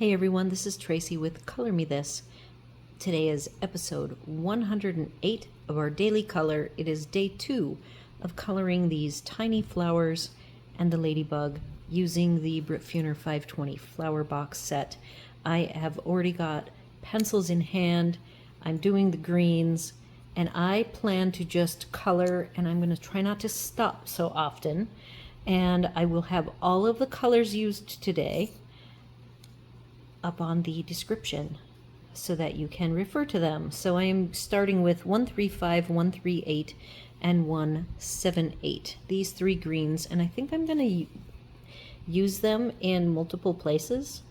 Hey everyone, this is Tracy with Color Me This. Today is episode 108 of our daily color. It is day 2 of coloring these tiny flowers and the ladybug using the Brutfuner 520 flower box set. I have already got pencils in hand. I'm doing the greens and I plan to just color, and I'm going to try not to stop so often. And I will have all of the colors used today up on the description so that you can refer to them. So I'm starting with 135, 138, and 178. These 3 greens, and I think I'm going to use them in multiple places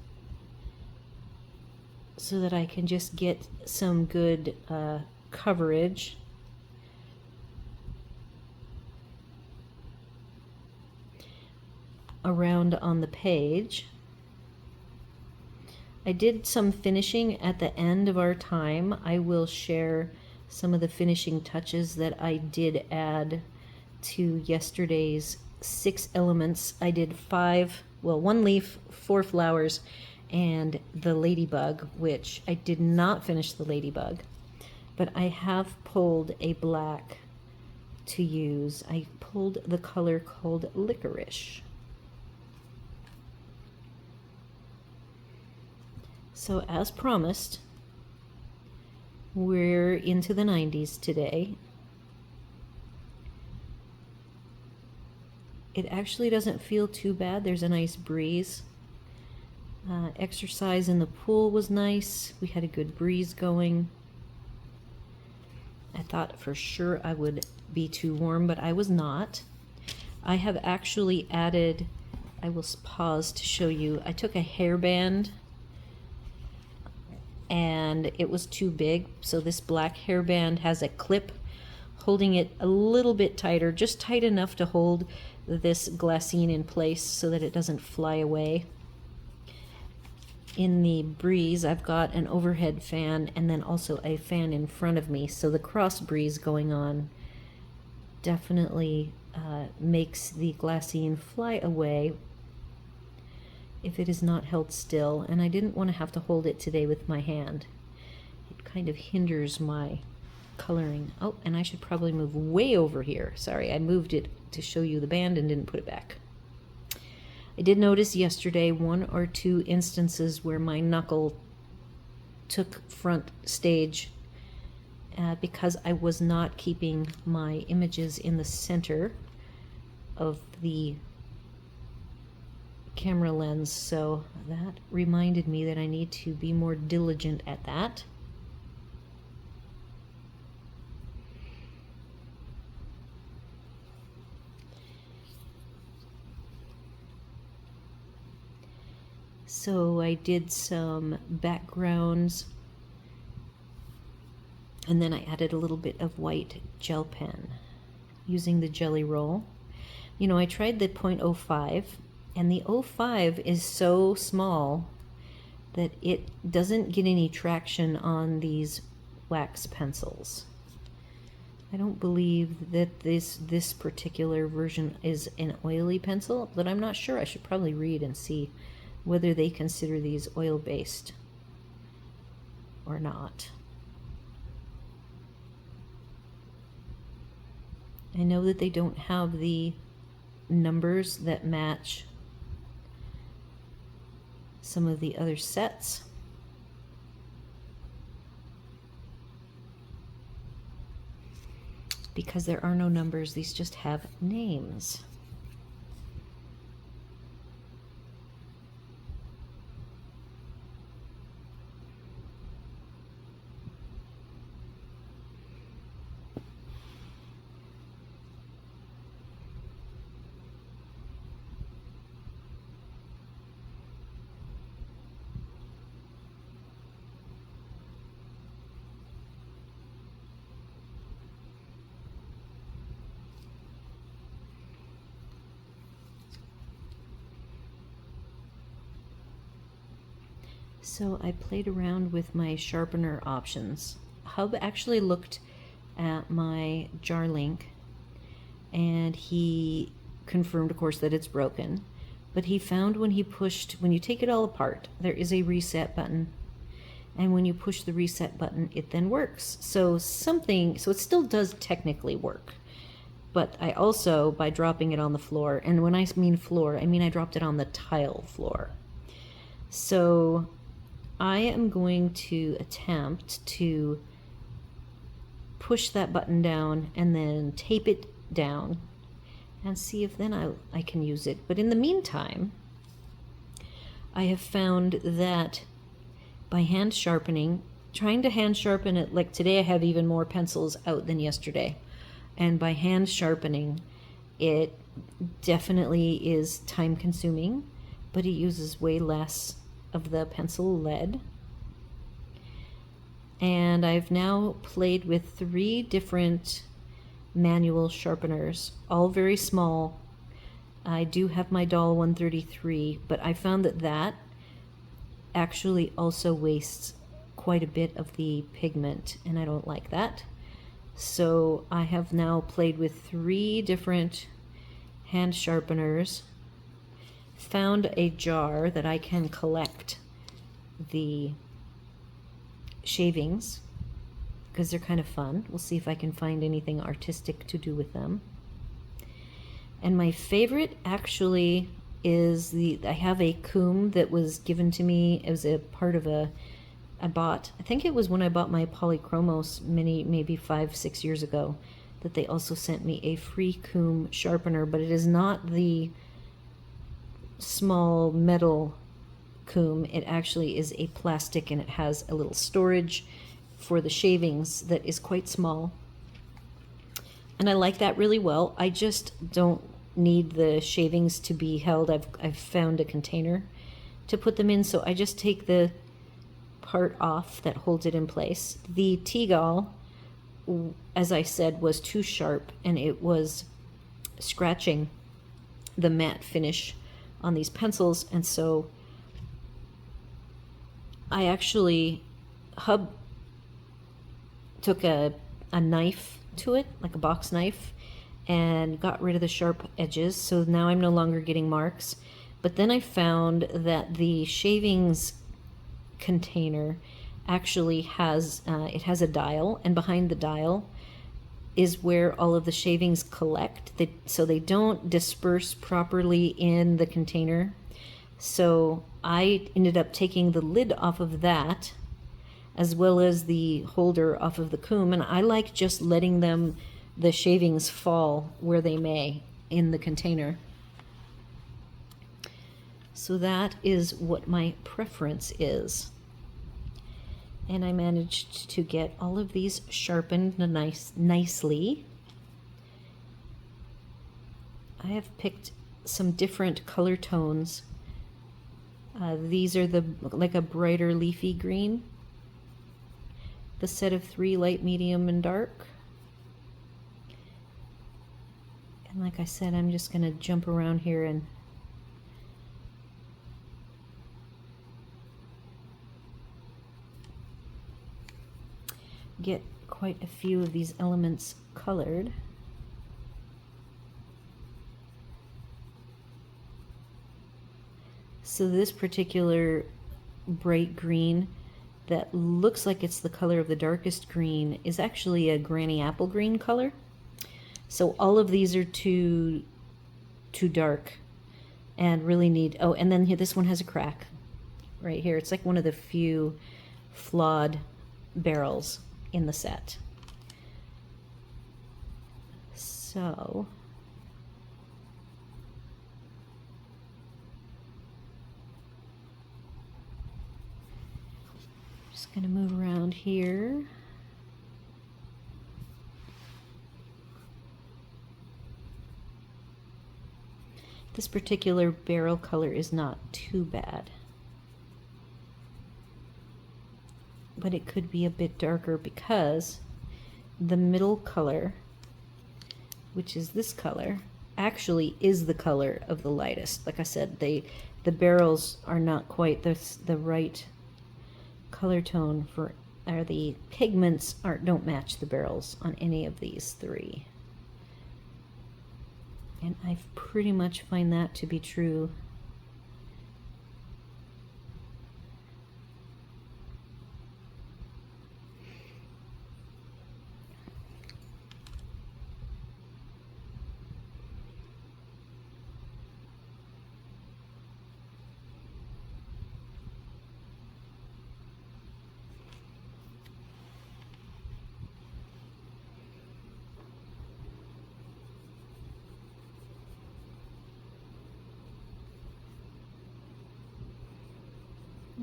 so that I can just get some good coverage. Around on the page. I did some finishing at the end of our time. I will share some of the finishing touches that I did add to yesterday's 6 elements. I did 1 leaf, 4 flowers, and the ladybug, which I did not finish the ladybug, but I have pulled a black to use. I pulled the color called Licorice. So as promised, we're into the 90s today. It actually doesn't feel too bad. There's a nice breeze. Exercise in the pool was nice. We had a good breeze going. I thought for sure I would be too warm, but I was not. I have actually added, I will pause to show you, I took a hairband and it was too big, so this black hairband has a clip holding it a little bit tighter, just tight enough to hold this glassine in place so that it doesn't fly away. In the breeze, I've got an overhead fan and then also a fan in front of me, so the cross breeze going on definitely makes the glassine fly away if it is not held still, and I didn't want to have to hold it today with my hand. It kind of hinders my coloring. Oh, and I should probably move way over here. Sorry, I moved it to show you the band and didn't put it back. I did notice yesterday 1 or 2 instances where my knuckle took front stage because I was not keeping my images in the center of the camera lens, so that reminded me that I need to be more diligent at that. So I did some backgrounds and then I added a little bit of white gel pen using the jelly roll. You know, I tried the 0.05 and the 0.5 is so small that it doesn't get any traction on these wax pencils. I don't believe that this particular version is an oily pencil, but I'm not sure. I should probably read and see whether they consider these oil-based or not. I know that they don't have the numbers that match some of the other sets. Because there are no numbers, these just have names. So I played around with my sharpener options. Hub actually looked at my jar link and he confirmed, of course, that it's broken. but he found when you take it all apart, there is a reset button. And when you push the reset button, it then works. So it still does technically work. But I also, by dropping it on the floor, and when I mean floor, I mean I dropped it on the tile floor. So I am going to attempt to push that button down and then tape it down and see if then I can use it. But in the meantime, I have found that by hand sharpening, trying to hand sharpen it, like today I have even more pencils out than yesterday. And by hand sharpening, it definitely is time consuming, but it uses way less of the pencil lead. And I've now played with 3 different manual sharpeners, all very small. I do have my Doll 133, but I found that actually also wastes quite a bit of the pigment, and I don't like that. So I have now played with 3 different hand sharpeners, found a jar that I can collect the shavings because they're kind of fun. We'll see if I can find anything artistic to do with them. And my favorite actually is I have a comb that was given to me. It was a part of I think it was when I bought my Polychromos maybe 5-6 years ago, that they also sent me a free comb sharpener, but it is not the small metal comb. It actually is a plastic, and it has a little storage for the shavings that is quite small. And I like that really well. I just don't need the shavings to be held. I've found a container to put them in, so I just take the part off that holds it in place. The Teal, as I said, was too sharp, and it was scratching the matte finish on these pencils, and so I actually took a knife to it, like a box knife, and got rid of the sharp edges, so now I'm no longer getting marks. But then I found that the shavings container actually has a dial, and behind the dial is where all of the shavings collect, so they don't disperse properly in the container. So I ended up taking the lid off of that, as well as the holder off of the comb, and I like just letting the shavings fall where they may in the container. So that is what my preference is. And I managed to get all of these sharpened nicely. I have picked some different color tones. These are like a brighter leafy green. The set of 3 light, medium, and dark. And like I said, I'm just going to jump around here and get quite a few of these elements colored. So this particular bright green that looks like it's the color of the darkest green is actually a granny apple green color. So all of these are too dark and really need, oh, and then here, this one has a crack right here. It's like one of the few flawed barrels in the set. So just going to move around here. This particular barrel color is not too bad, but it could be a bit darker because the middle color, which is this color, actually is the color of the lightest. Like I said, the barrels are not quite the right color tone for, or the pigments don't match the barrels on any of these 3. And I pretty much find that to be true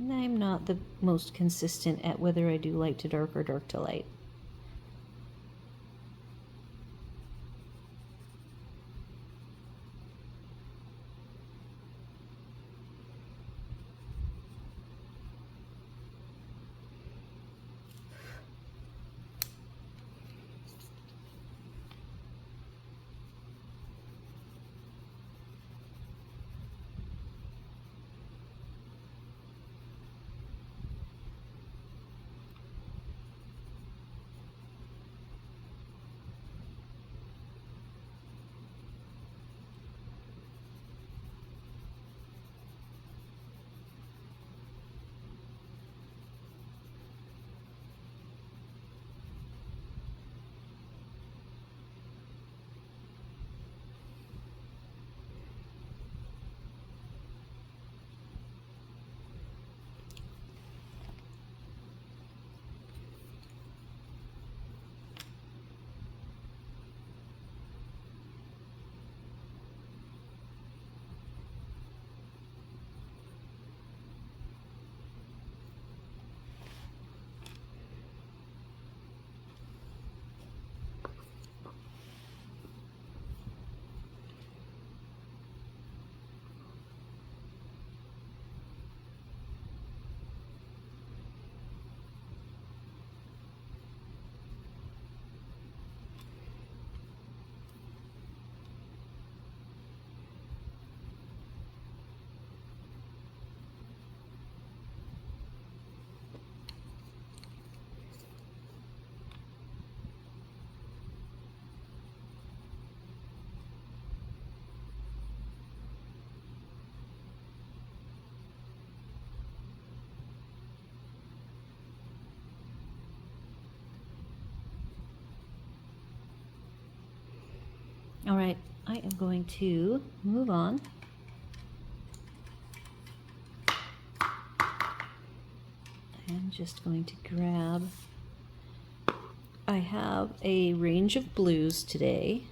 I'm not the most consistent at whether I do light to dark or dark to light. All right, I am going to move on. I'm just going to grab, I have a range of blues today.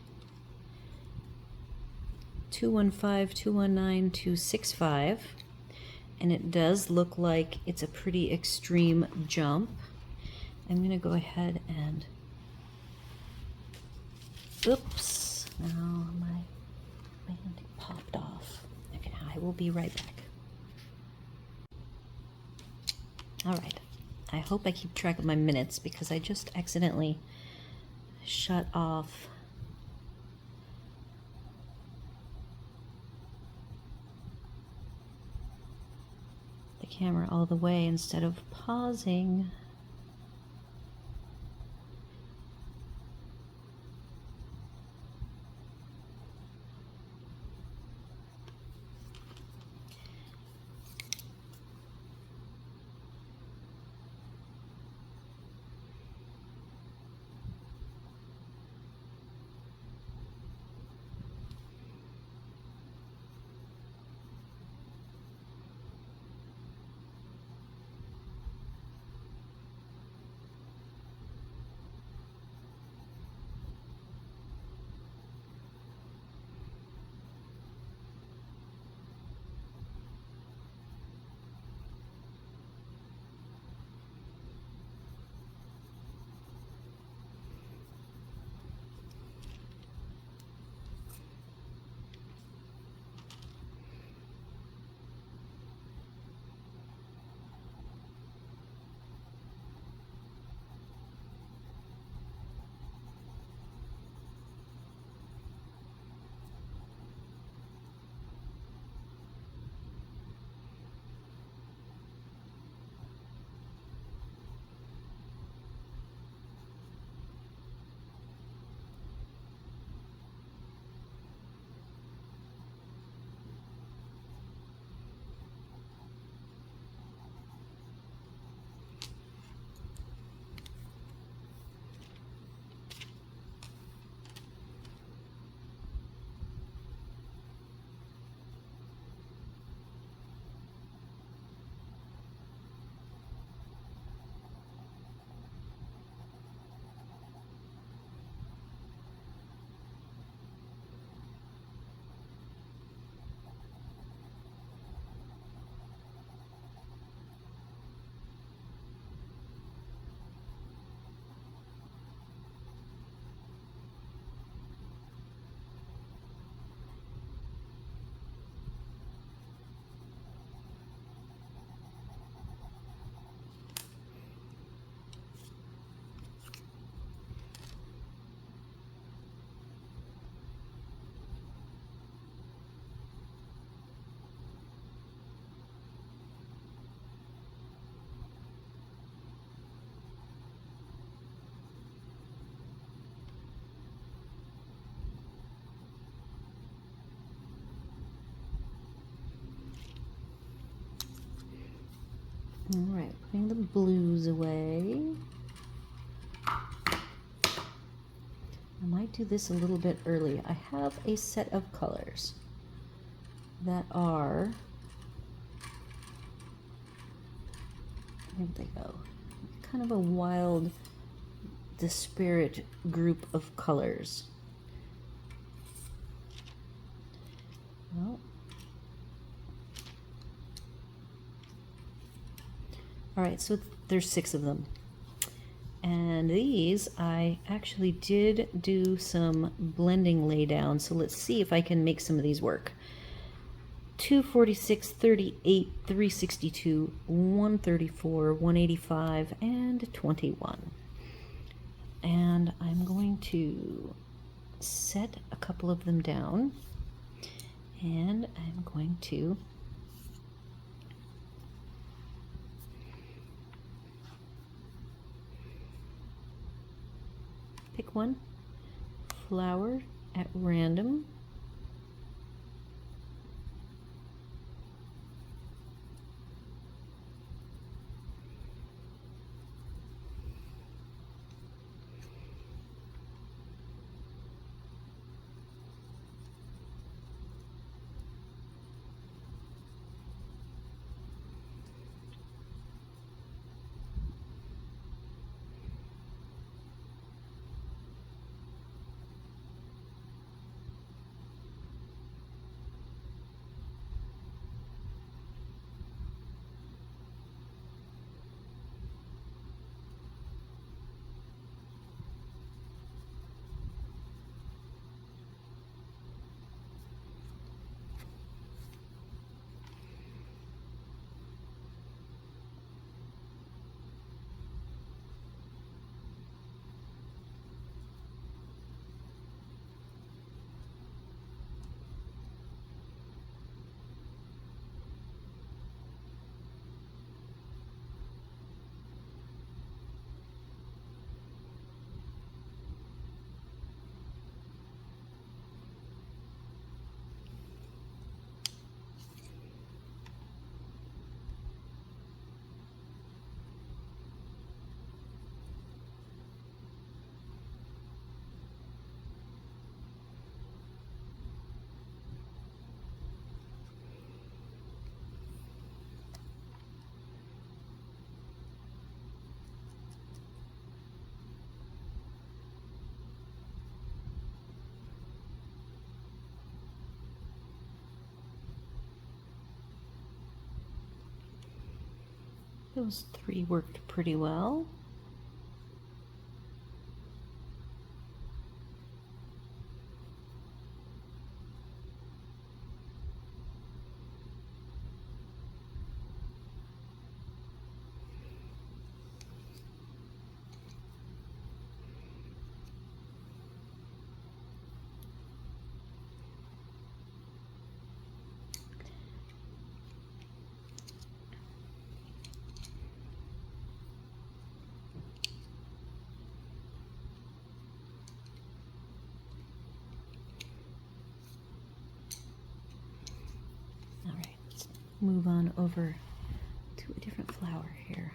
215, 219, 265. And it does look like it's a pretty extreme jump. I'm going to go ahead and, oops, now my band popped off. Okay, I will be right back. All right, I hope I keep track of my minutes because I just accidentally shut off the camera all the way instead of pausing. All right, putting the blues away. I might do this a little bit early. I have a set of colors that are, here they go, kind of a wild, disparate group of colors. Well, all right, so there's 6 of them. And these, I actually did do some blending laydown, so let's see if I can make some of these work. 246, 38, 362, 134, 185, and 21. And I'm going to set a couple of them down, and I'm going to pick one flower at random. Those 3 worked pretty well. All right, let's move on over to a different flower here.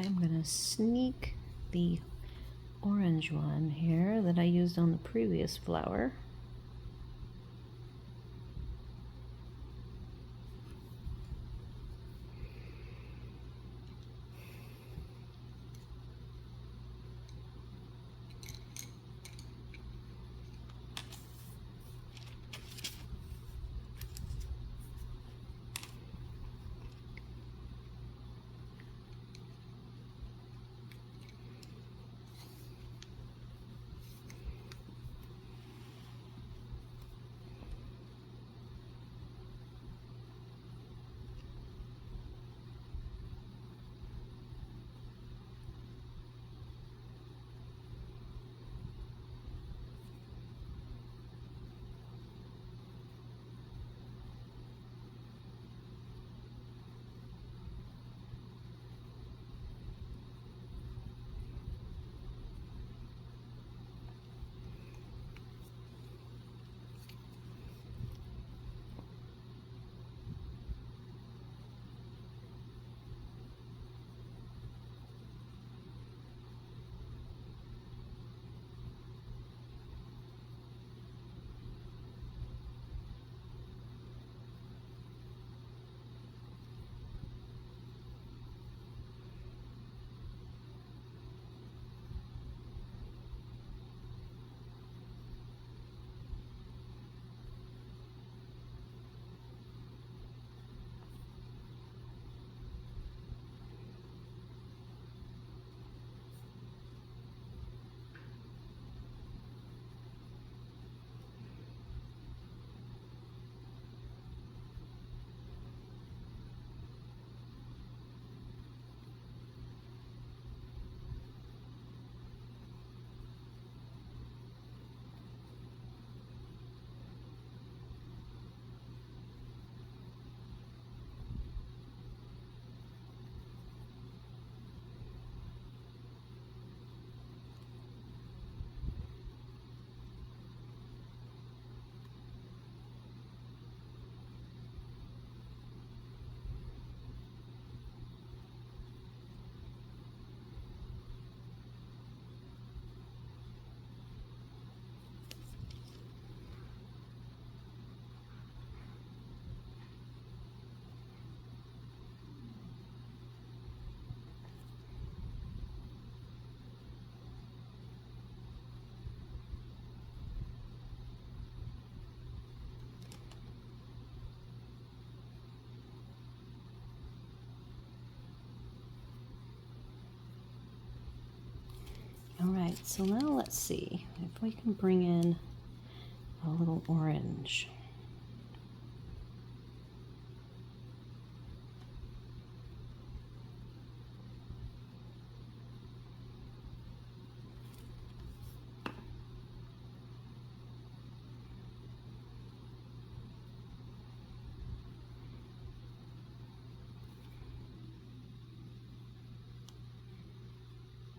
I'm gonna sneak the orange one here that I used on the previous flower. All right, so now let's see if we can bring in a little orange.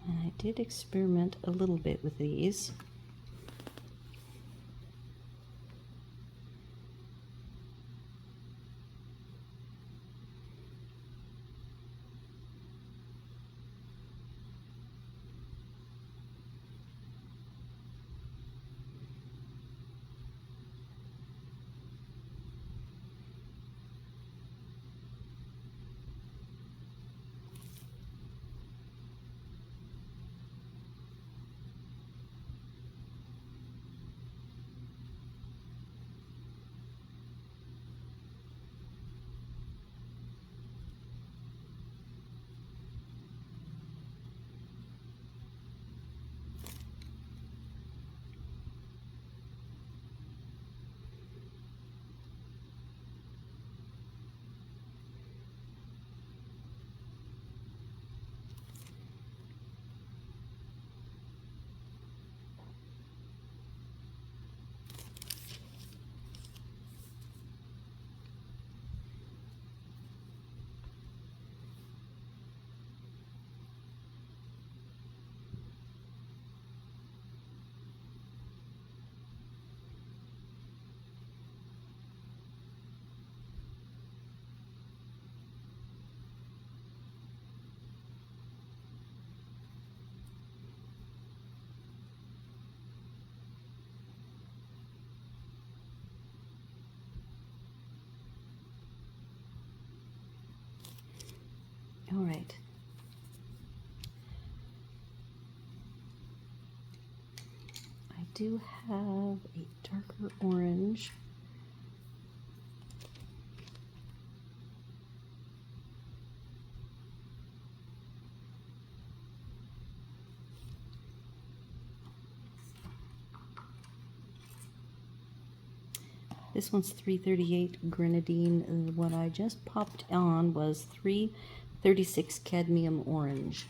And I did experiment a little bit with these. do have a darker orange. This one's 338 grenadine. What I just popped on was 336 cadmium orange.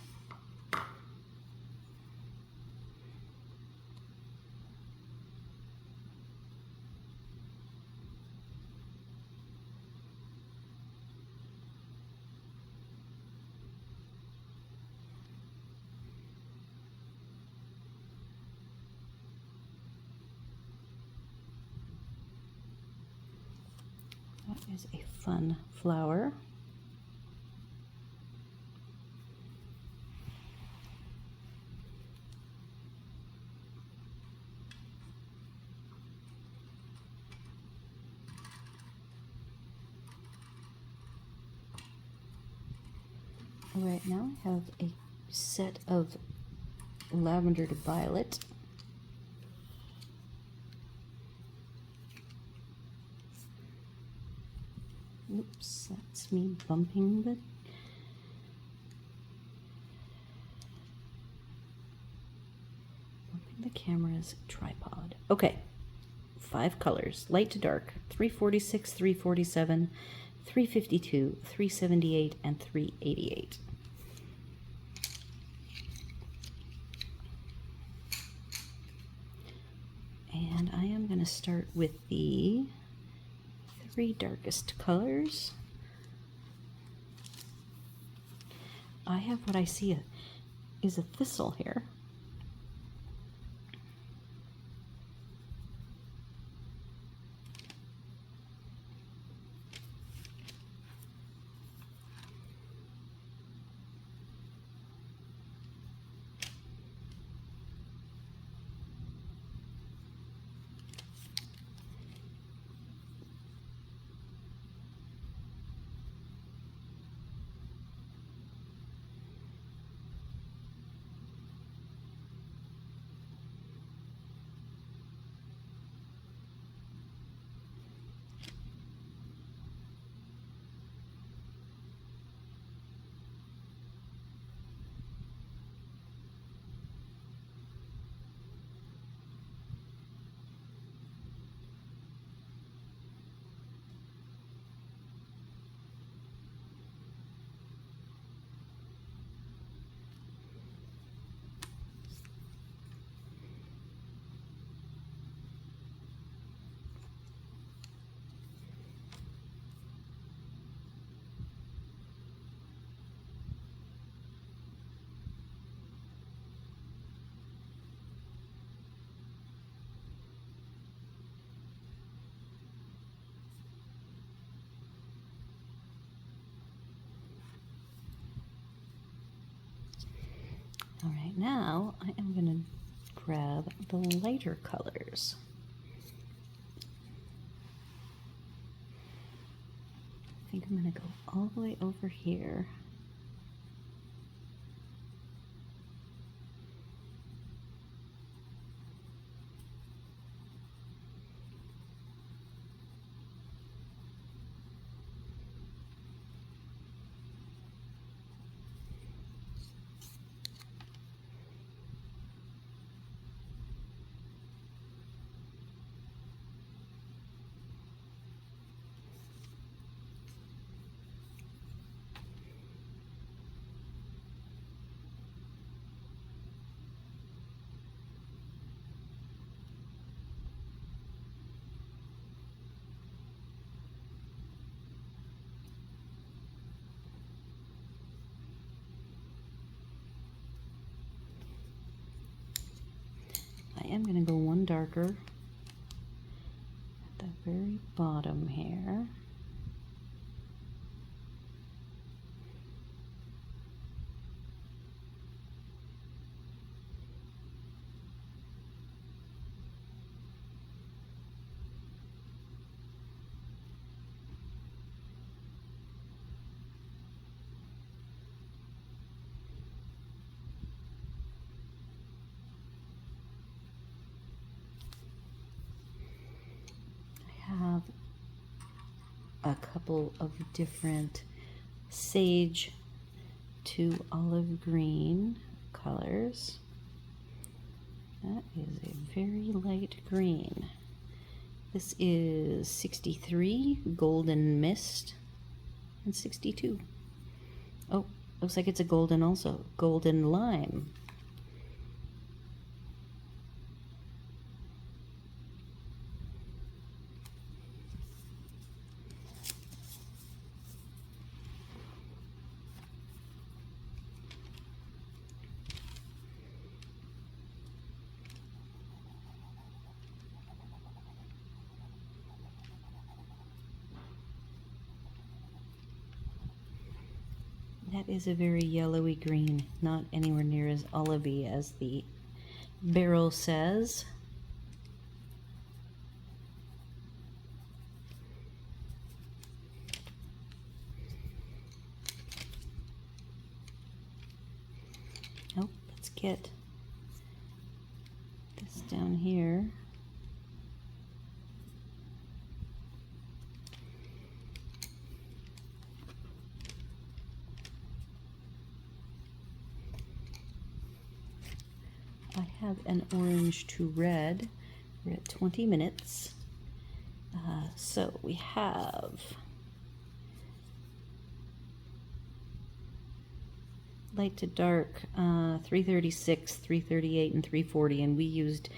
That is a fun flower. All right, now I have a set of lavender to violet. Oops, that's me bumping the camera's tripod. Okay, 5 colors, light to dark, 346, 347, 352, 378, and 388. And I am going to start with the 3 darkest colors. I have what I see is a thistle here. All right, now I am going to grab the lighter colors. I think I'm going to go all the way over here. I am going to go one darker at the very bottom here. a couple of different sage to olive green colors. That is a very light green. This is 63, Golden Mist, and 62. Oh, looks like it's a golden also. Golden Lime. That is a very yellowy green, not anywhere near as olivey as the barrel says. Oh, let's get this down here. I have an orange to red. We're at 20 minutes. So we have light to dark, 336, 338, and 340, and we used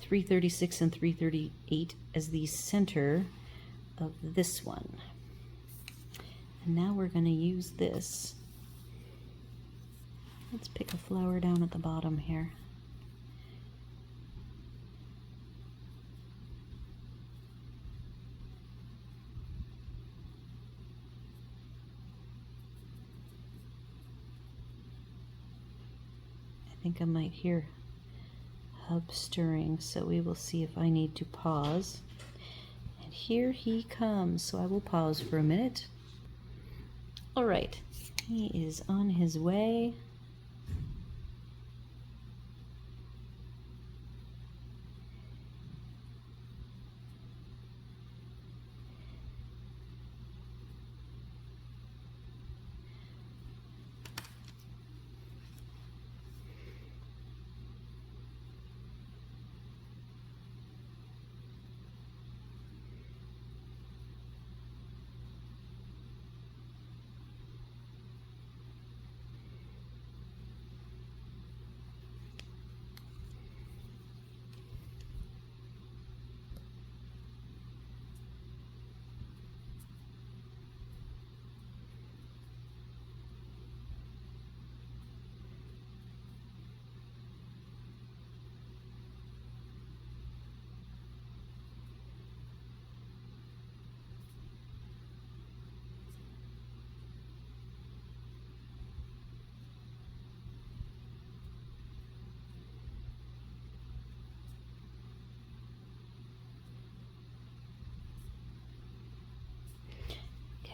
336 and 338 as the center of this one. And now we're going to use this. Let's pick a flower down at the bottom here. I think I might hear Hub stirring, so we will see if I need to pause. And here he comes, so I will pause for a minute. All right, he is on his way.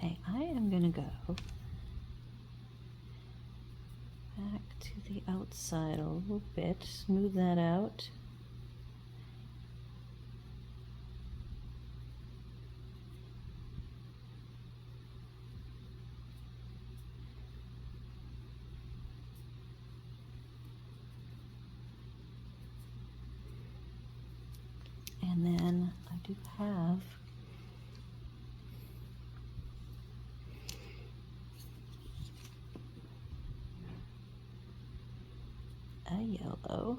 Okay, I am going to go back to the outside a little bit, smooth that out. And then I do have a yellow.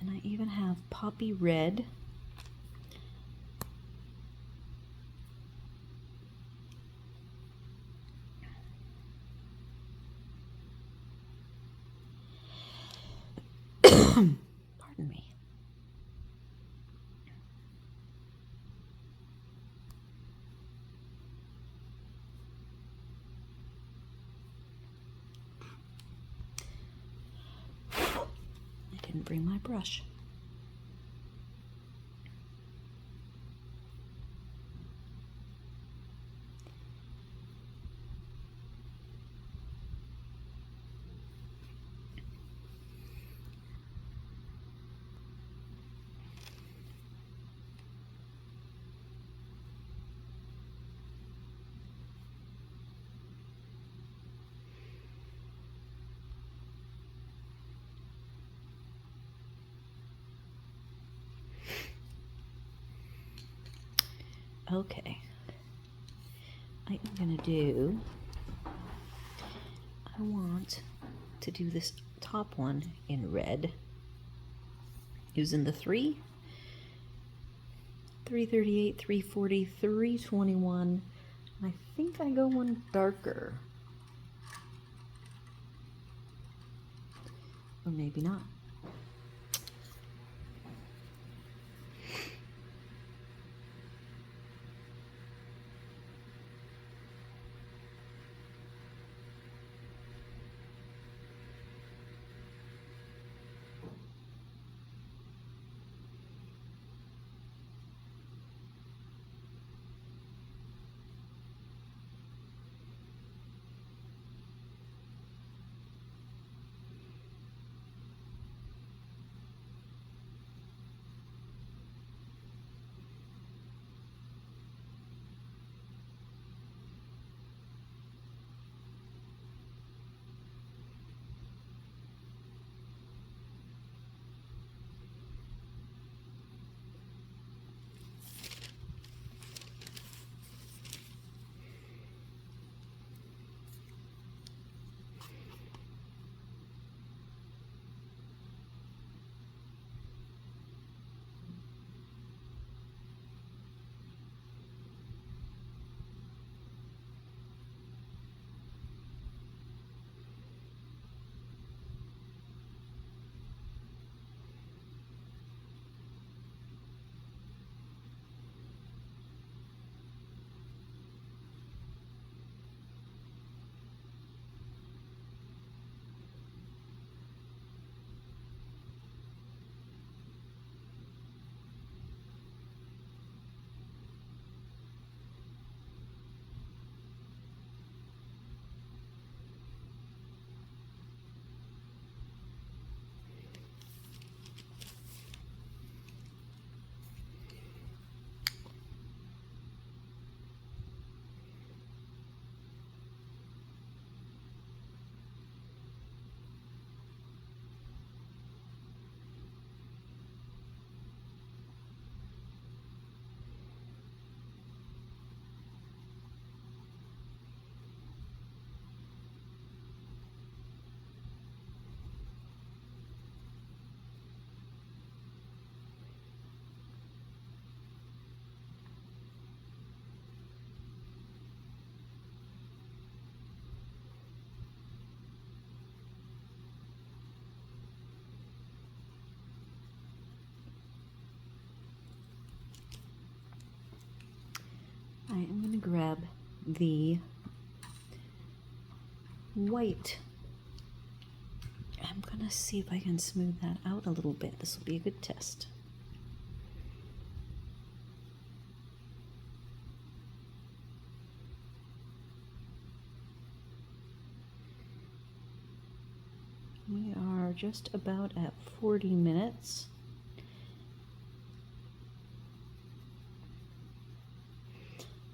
And I even have poppy red. Pardon me. I didn't bring my brush. Okay. I am going to do, I want to do this top one in red, using the 338, 340, 321. I think I go one darker. Or maybe not. I am going to grab the white. I'm going to see if I can smooth that out a little bit. This will be a good test. We are just about at 40 minutes.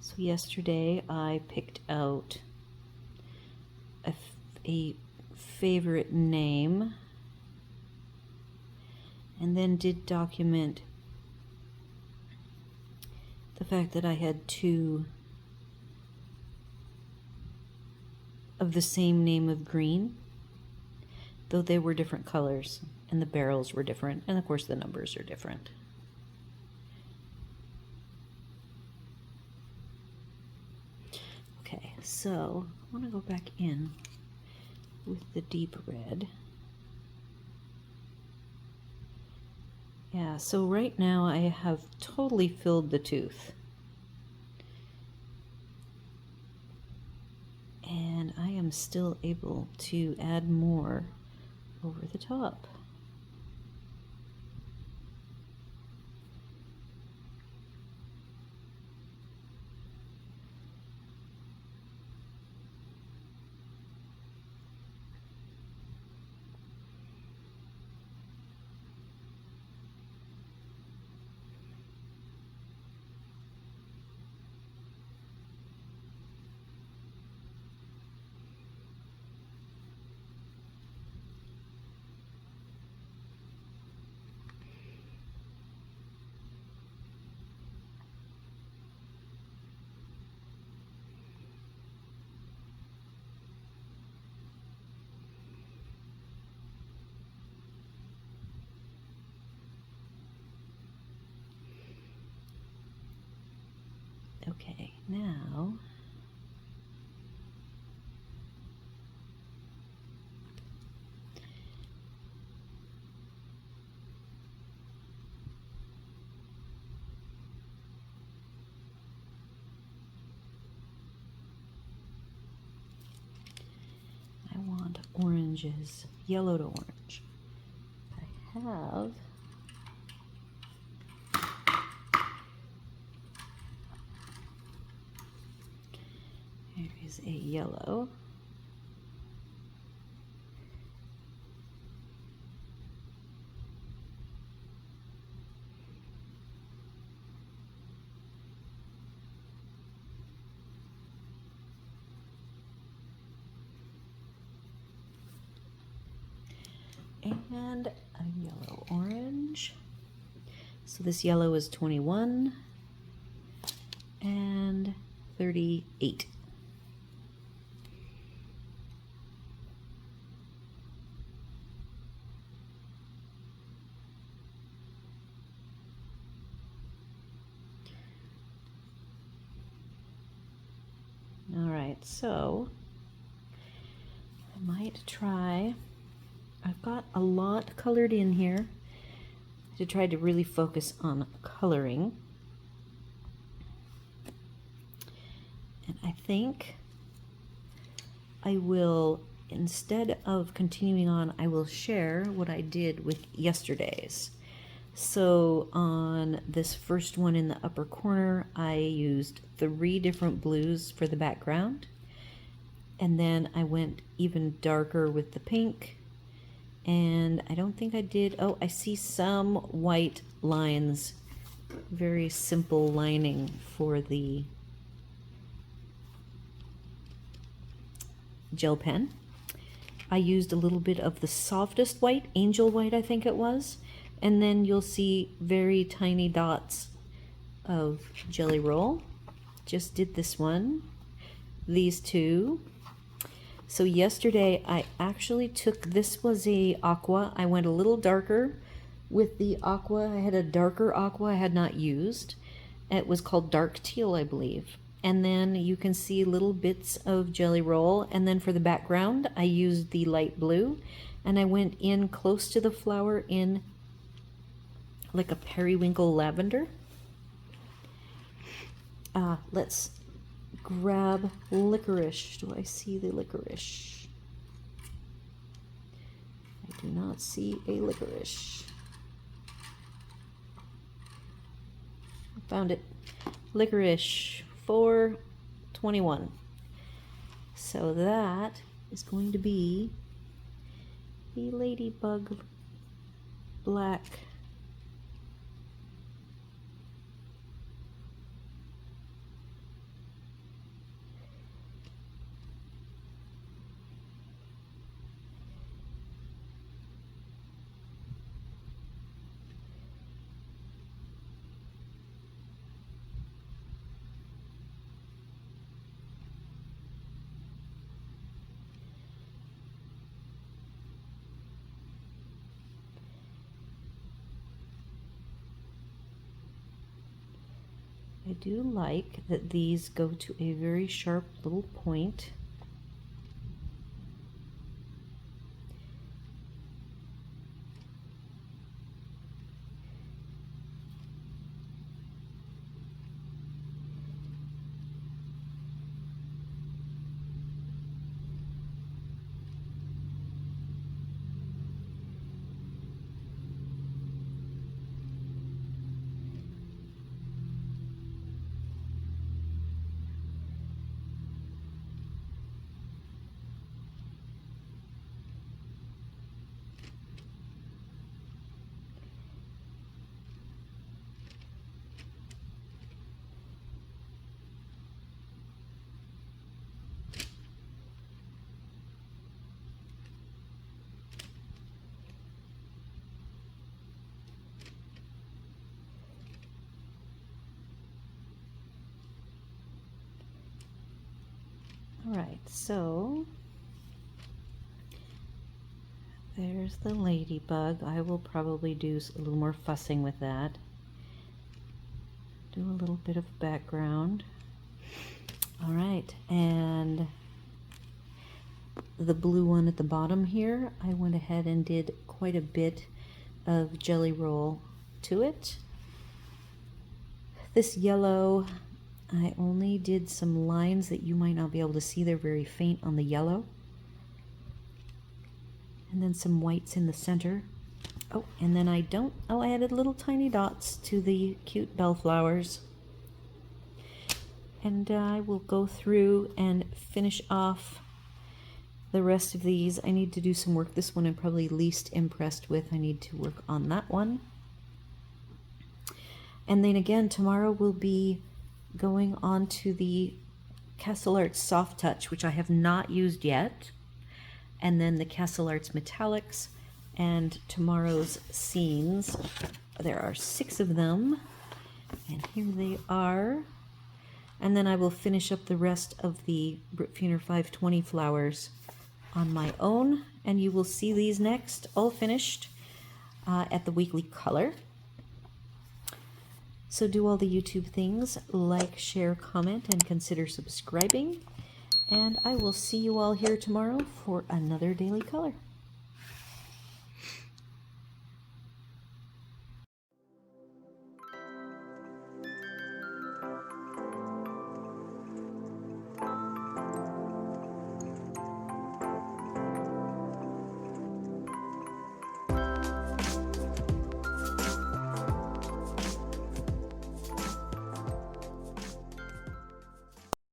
So yesterday I picked out a favorite name and then did document the fact that I had two of the same name of green, though they were different colors and the barrels were different, and of course the numbers are different. Okay, so I want to go back in with the deep red. Yeah, so right now I have totally filled the tooth. And I am still able to add more over the top. Okay, now I want oranges, yellow to orange. I have there is a yellow. And a yellow orange. So this yellow is 21 and 38. All right, so I might try, I've got a lot colored in here to try to really focus on coloring. And I think I will, instead of continuing on, I will share what I did with yesterday's. So on this first one in the upper corner, I used 3 different blues for the background. And then I went even darker with the pink. And I don't think I did, oh, I see some white lines, very simple lining for the gel pen. I used a little bit of the softest white, angel white I think it was, and then you'll see very tiny dots of jelly roll. Just did this one, these 2. So yesterday I actually took, this was a aqua, I went a little darker with the aqua. I had a darker aqua I had not used. It was called dark teal, I believe. And then you can see little bits of jelly roll. And then for the background, I used the light blue, and I went in close to the flower in like a periwinkle lavender. Let's grab licorice. Do I see the licorice? I do not see a licorice. I found it. Licorice 421. So that is going to be the ladybug black. I do like that these go to a very sharp little point. All right, so there's the ladybug. I will probably do a little more fussing with that Do a little bit of background. All right, and the blue one at the bottom here, I went ahead and did quite a bit of jelly roll to it. This yellow, I only did some lines that you might not be able to see. They're very faint on the yellow. And then some whites in the center. Oh, and then I added little tiny dots to the cute bellflowers. And I will go through and finish off the rest of these. I need to do some work. This one I'm probably least impressed with. I need to work on that one. And then again, tomorrow we'll be going on to the Castle Arts Soft Touch, which I have not used yet. And then the Castle Arts Metallics and tomorrow's scenes. There are 6 of them. And here they are. And then I will finish up the rest of the Brutfuner 520 flowers on my own, and you will see these next, all finished at the weekly color. So do all the YouTube things, like, share, comment, and consider subscribing. And I will see you all here tomorrow for another daily color.